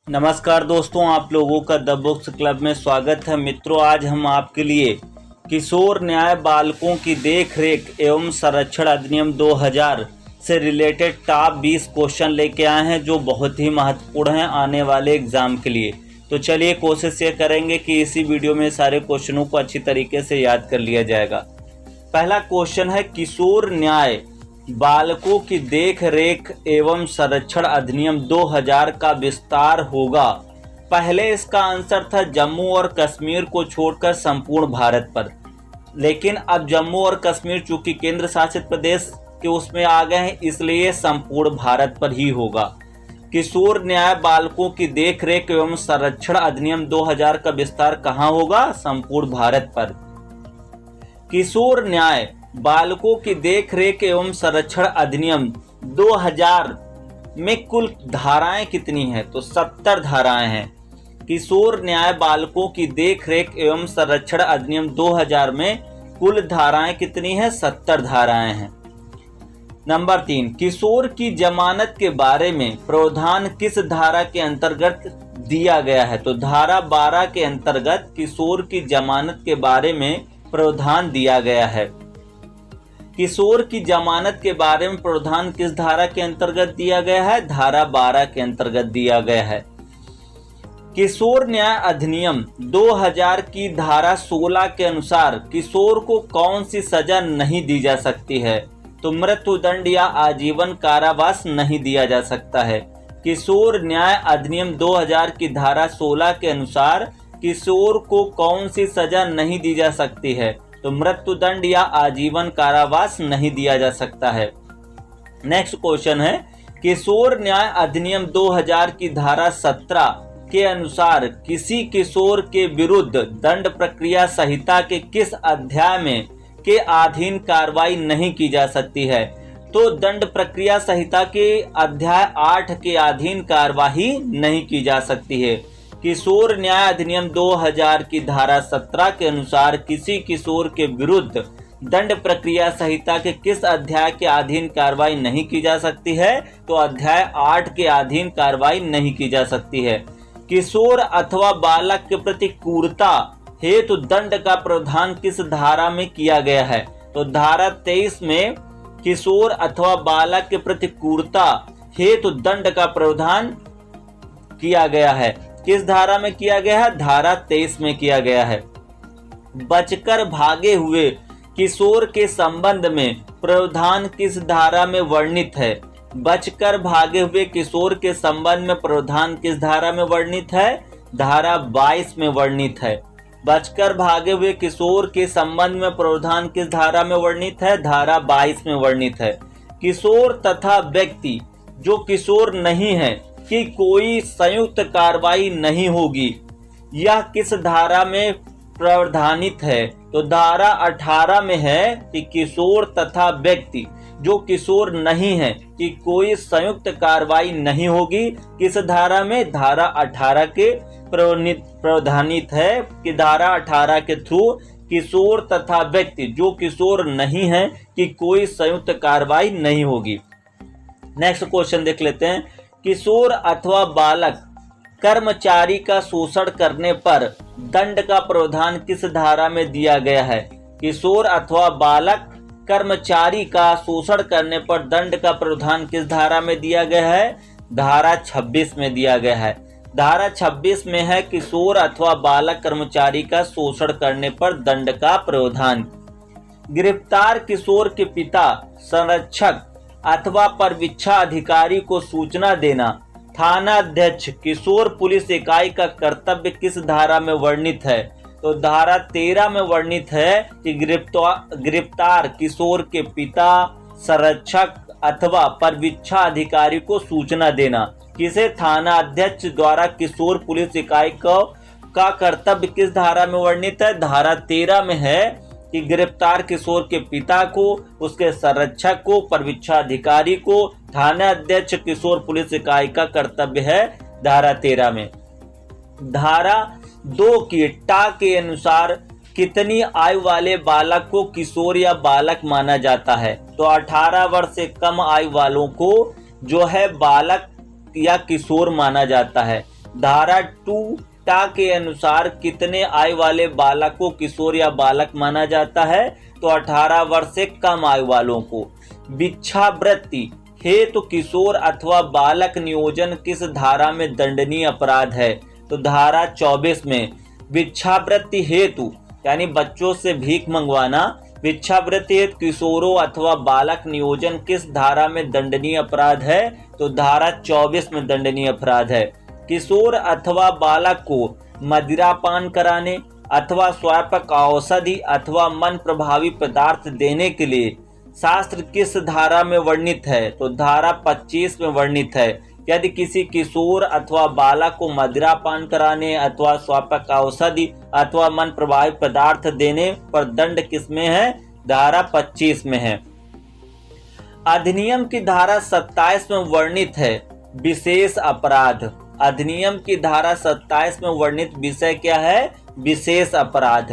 नमस्कार दोस्तों, आप लोगों का द बुक्स क्लब में स्वागत है। मित्रों, आज हम आपके लिए किशोर न्याय बालकों की देखरेख एवं संरक्षण अधिनियम 2000 से रिलेटेड टॉप 20 क्वेश्चन लेके आए हैं जो बहुत ही महत्वपूर्ण हैं आने वाले एग्जाम के लिए। तो चलिए कोशिश ये करेंगे कि इसी वीडियो में सारे क्वेश्चनों को अच्छी तरीके से याद कर लिया जाएगा। पहला क्वेश्चन है, किशोर न्याय बालकों की देख रेख एवं संरक्षण अधिनियम 2000 का विस्तार होगा। पहले इसका आंसर था जम्मू और कश्मीर को छोड़कर संपूर्ण भारत पर, लेकिन अब जम्मू और कश्मीर चूंकि केंद्र शासित प्रदेश के उसमें आ गए हैं, इसलिए संपूर्ण भारत पर ही होगा। किशोर न्याय बालकों की देख रेख एवं संरक्षण अधिनियम 2000 का विस्तार कहाँ होगा? संपूर्ण भारत पर। किशोर न्याय बालकों की देखरेख एवं संरक्षण अधिनियम 2000 में कुल धाराएं कितनी हैं? तो 70 धाराएं हैं। किशोर न्याय बालकों की देखरेख एवं संरक्षण अधिनियम 2000 में कुल धाराएं कितनी हैं? 70 धाराएं हैं। नंबर 3, किशोर की जमानत के बारे में प्रावधान किस धारा के अंतर्गत दिया गया है? तो धारा 12 के अंतर्गत किशोर की जमानत के बारे में प्रावधान दिया गया है। किशोर की जमानत के बारे में प्रावधान किस धारा के अंतर्गत दिया गया है? धारा 12 के अंतर्गत दिया गया है। किशोर न्याय अधिनियम 2000 की धारा 16 के अनुसार किशोर को कौन सी सजा नहीं दी जा सकती है? तो मृत्युदंड या आजीवन कारावास नहीं दिया जा सकता है। किशोर न्याय अधिनियम 2000 की धारा 16 के अनुसार किशोर को कौन सी सजा नहीं दी जा सकती है? तो मृत्युदंड या आजीवन कारावास नहीं दिया जा सकता है। नेक्स्ट क्वेश्चन है, किशोर न्याय अधिनियम 2000 की धारा 17 के अनुसार किसी किशोर के विरुद्ध दंड प्रक्रिया संहिता के किस अध्याय में के अधीन कार्रवाई नहीं की जा सकती है? तो दंड प्रक्रिया संहिता के अध्याय 8 के अधीन कार्रवाई नहीं की जा सकती है। किशोर न्याय अधिनियम 2000 की धारा 17 के अनुसार किसी किशोर के विरुद्ध दंड प्रक्रिया संहिता के किस अध्याय के अधीन कार्रवाई नहीं की जा सकती है? तो अध्याय 8 के अधीन कार्रवाई नहीं की जा सकती है। किशोर अथवा बालक के प्रति क्रूरता हेतु दंड का प्रावधान किस धारा में किया गया है? तो धारा 23 में किशोर अथवा बालक के प्रति क्रूरता हेतु दंड का प्रावधान किया गया है। किस धारा में किया गया है? धारा 23 में किया गया है। बचकर भागे हुए किशोर के संबंध में प्रावधान किस धारा में वर्णित है? बचकर भागे हुए किशोर के संबंध में प्रावधान किस धारा में वर्णित है? धारा 22 में वर्णित है। बचकर भागे हुए किशोर के संबंध में प्रावधान किस धारा में वर्णित है? धारा 22 में वर्णित है। किशोर तथा व्यक्ति जो किशोर नहीं है कि कोई संयुक्त कार्रवाई नहीं होगी, यह किस धारा में प्रावधानित है? तो धारा 18 में है कि किशोर तथा व्यक्ति जो किशोर नहीं है कि कोई संयुक्त कार्रवाई नहीं होगी। किस धारा में? धारा 18 के प्रावधानित है कि धारा 18 के थ्रू किशोर तथा व्यक्ति जो किशोर नहीं है कि कोई संयुक्त कार्रवाई नहीं होगी। नेक्स्ट क्वेश्चन देख लेते हैं, किशोर अथवा बालक कर्मचारी का शोषण करने पर दंड का प्रावधान किस धारा में दिया गया है? किशोर अथवा बालक कर्मचारी का शोषण करने पर दंड का प्रावधान किस धारा में दिया गया है? धारा 26 में दिया गया है। धारा 26 में है किशोर अथवा बालक कर्मचारी का शोषण करने पर दंड का प्रावधान। गिरफ्तार किशोर के पिता, संरक्षक अथवा परवीक्षा अधिकारी को सूचना देना थाना अध्यक्ष किशोर पुलिस इकाई का कर्तव्य किस धारा में वर्णित है? तो धारा 13 में वर्णित है कि गिरफ्तार किशोर के पिता, संरक्षक अथवा परवीक्षा अधिकारी को सूचना देना। किसे? थाना अध्यक्ष द्वारा किशोर पुलिस इकाई का कर्तव्य किस धारा में वर्णित है? धारा 13 में है कि गिरफ्तार किशोर के पिता को, उसके संरक्षक को, परवीक्षा अधिकारी को, थाना अध्यक्ष किशोर पुलिस इकाई का कर्तव्य है धारा 13 में। धारा 2 की टा के अनुसार कितनी आयु वाले बालक को किशोर या बालक माना जाता है? तो 18 वर्ष से कम आयु वालों को जो है बालक या किशोर माना जाता है। धारा 2 टा के अनुसार कितने आयु वाले बालक को किशोर या बालक माना जाता है? तो 18 वर्ष से कम आयु वालों को। भिक्षावृत्ति हेतु किशोर अथवा बालक नियोजन किस धारा में दंडनीय अपराध है? तो धारा 24 में। भिक्षावृत्ति हेतु यानी बच्चों से भीख मंगवाना, भिक्षावृत्ति हेतु किशोरों अथवा बालक नियोजन किस धारा में दंडनीय अपराध है? तो धारा 24 में दंडनीय अपराध है। किशोर अथवा बालक को मदिरापान कराने अथवा स्वापक औषधि अथवा मन प्रभावी पदार्थ देने के लिए शास्त्र किस धारा में वर्णित है? तो धारा 25 में वर्णित है। यदि किसी किशोर अथवा बालक को मदिरापान कराने अथवा स्वापक औषधि अथवा मन प्रभावी पदार्थ देने पर दंड किसमें है? धारा 25 में है। अधिनियम की धारा 27 में वर्णित है विशेष अपराध। अधिनियम की धारा 27 में वर्णित विषय क्या है? विशेष अपराध।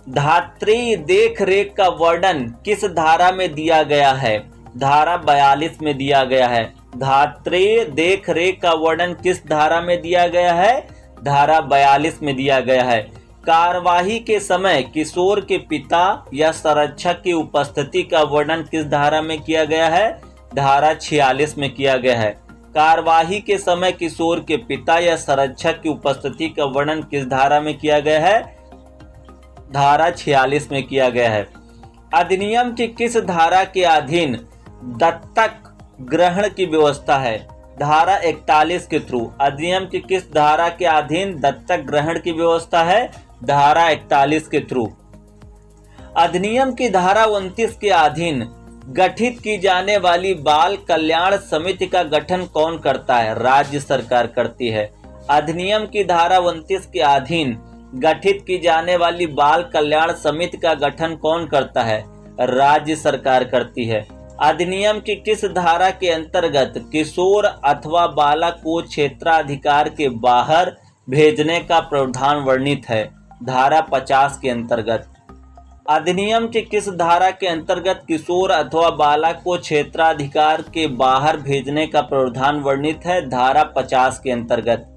धात्री देख रेख का वर्णन किस धारा में दिया गया है? धारा 42 में दिया गया है। धात्री देख रेख का वर्णन किस धारा में दिया गया है? धारा 42 में दिया गया है। कार्यवाही के समय किशोर के पिता या संरक्षक की उपस्थिति का वर्णन किस धारा में किया गया है? धारा 46 में किया गया है। कार्यवाही के समय किशोर के पिता या संरक्षक की उपस्थिति का वर्णन किस धारा में किया गया है? धारा 46 में किया गया है। अधिनियम की किस धारा के अधीन दत्तक ग्रहण की व्यवस्था है? धारा 41 के थ्रू। अधिनियम की किस धारा के अधीन दत्तक ग्रहण की व्यवस्था है? धारा 41 के थ्रू। अधिनियम की धारा 29 के अधीन गठित की जाने वाली बाल कल्याण समिति का गठन कौन करता है? राज्य सरकार करती है। अधिनियम की धारा 29 के अधीन गठित की जाने वाली बाल कल्याण समिति का गठन कौन करता है? राज्य सरकार करती है। अधिनियम की किस धारा के अंतर्गत किशोर अथवा बालक को क्षेत्राधिकार के बाहर भेजने का प्रावधान वर्णित है? धारा 50 के अंतर्गत। अधिनियम की किस धारा के अंतर्गत किशोर अथवा बालक को क्षेत्राधिकार के बाहर भेजने का प्रावधान वर्णित है? धारा 50 के अंतर्गत।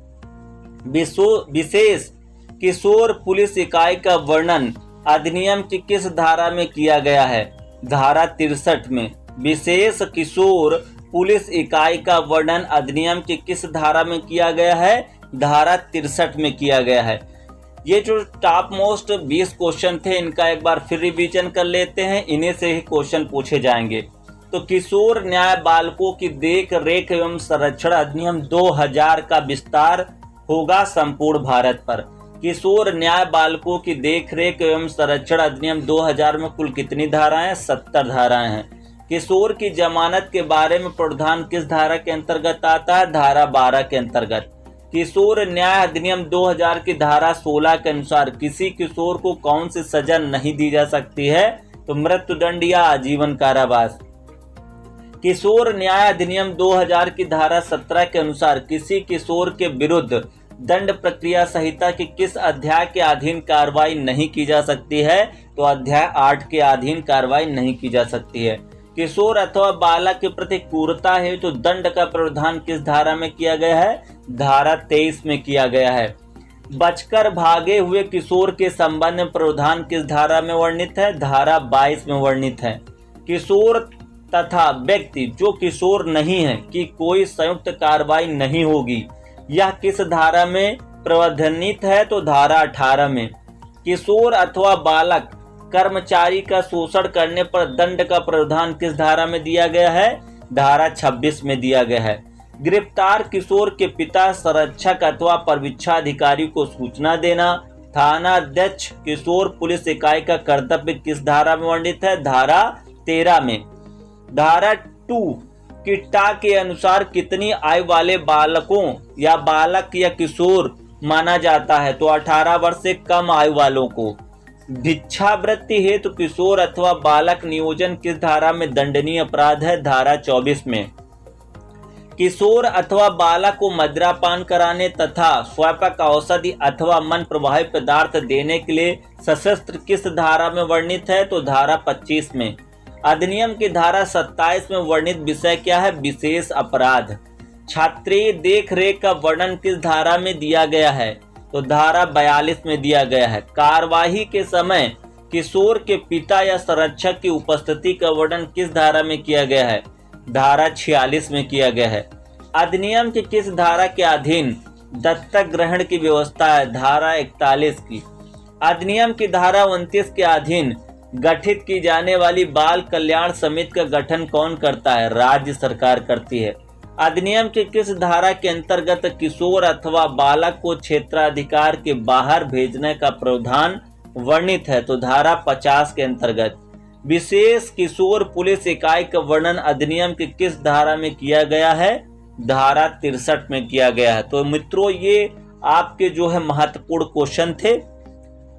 विशेष किशोर पुलिस इकाई का वर्णन अधिनियम की किस धारा में किया गया है? धारा 63 में। विशेष किशोर पुलिस इकाई का वर्णन अधिनियम की किस धारा में किया गया है? धारा 63 में किया गया है। ये जो टॉप मोस्ट 20 क्वेश्चन थे, इनका एक बार फिर रिवीजन कर लेते हैं। इन्हीं से ही क्वेश्चन पूछे जाएंगे। तो किशोर न्याय बालकों की देख रेख एवं संरक्षण अधिनियम 2000 का विस्तार होगा संपूर्ण भारत पर। किशोर न्याय बालकों की देख रेख एवं संरक्षण अधिनियम 2000 में कुल कितनी धाराएं? 70 धाराएं हैं। किशोर की जमानत के बारे में प्रावधान किस धारा के अंतर्गत आता है? धारा 12 के अंतर्गत। किशोर न्याय अधिनियम 2000 की धारा 16 के अनुसार किसी किशोर को कौन सी सजा नहीं दी जा सकती है? तो मृत्युदंड या आजीवन कारावास। किशोर न्याय अधिनियम 2000 की धारा 17 के अनुसार किसी किशोर के विरुद्ध दंड प्रक्रिया संहिता की किस अध्याय के अधीन कार्रवाई नहीं की जा सकती है? तो अध्याय 8 के अधीन कार्रवाई नहीं की जा सकती है। किशोर अथवा बालक के प्रति क्रूरता है तो दंड का प्रावधान किस धारा में किया गया है? धारा 23 में किया गया है। बचकर भागे हुए किशोर के संबंध में प्रावधान किस धारा में वर्णित है? धारा 22 में वर्णित है। किशोर तथा व्यक्ति जो किशोर नहीं है कि कोई संयुक्त कार्रवाई नहीं होगी, यह किस धारा में प्रावधानित है? तो धारा 18 में। किशोर अथवा बालक कर्मचारी का शोषण करने पर दंड का प्रावधान किस धारा में दिया गया है? धारा 26 में दिया गया है। गिरफ्तार किशोर के पिता संरक्षक अथवा परिवीक्षाधिकारी को सूचना देना, थाना अध्यक्ष किशोर पुलिस इकाई का कर्तव्य किस धारा में वर्णित है? धारा 13 में। धारा 2 की टा के अनुसार कितनी आयु वाले बालकों या बालक या किशोर माना जाता है? तो 18 वर्ष से कम आयु वालों को। भिक्षावृत्ति हेतु किशोर अथवा बालक नियोजन किस धारा में दंडनीय अपराध है? धारा 24 में। किशोर अथवा बालक को मदिरापान कराने तथा स्वापक औषधि अथवा मन प्रभावी पदार्थ देने के लिए सशस्त्र किस धारा में वर्णित है? तो धारा 25 में। अधिनियम की धारा 27 में वर्णित विषय क्या है? विशेष अपराध। छात्रीय देख रेख का वर्णन किस धारा में दिया गया है? तो धारा 42 में दिया गया है। कार्यवाही के समय किशोर के पिता या संरक्षक की उपस्थिति का वर्णन किस धारा में किया गया है? धारा 46 में किया गया है। अधिनियम की किस धारा के अधीन दत्तक ग्रहण की व्यवस्था है? धारा 41 की। अधिनियम की धारा 29 के अधीन गठित की जाने वाली बाल कल्याण समिति का गठन कौन करता है? राज्य सरकार करती है। अधिनियम की किस धारा के अंतर्गत किशोर अथवा बालक को क्षेत्राधिकार के बाहर भेजने का प्रावधान वर्णित है? तो धारा 50 के अंतर्गत। विशेष किशोर पुलिस इकाई का वर्णन अधिनियम की किस धारा में किया गया है? धारा 63 में किया गया है। तो मित्रों, ये आपके जो है महत्वपूर्ण क्वेश्चन थे।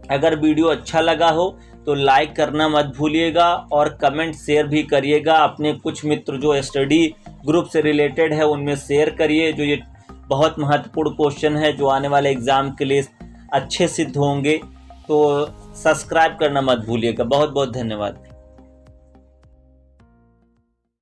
अगर वीडियो अच्छा लगा हो तो लाइक करना मत भूलिएगा और कमेंट शेयर भी करिएगा। अपने कुछ मित्र जो स्टडी ग्रुप से रिलेटेड है उनमें शेयर करिए। जो ये बहुत महत्वपूर्ण क्वेश्चन है जो आने वाले एग्जाम के लिए अच्छे सिद्ध होंगे, तो सब्सक्राइब करना मत भूलिएगा। बहुत बहुत धन्यवाद।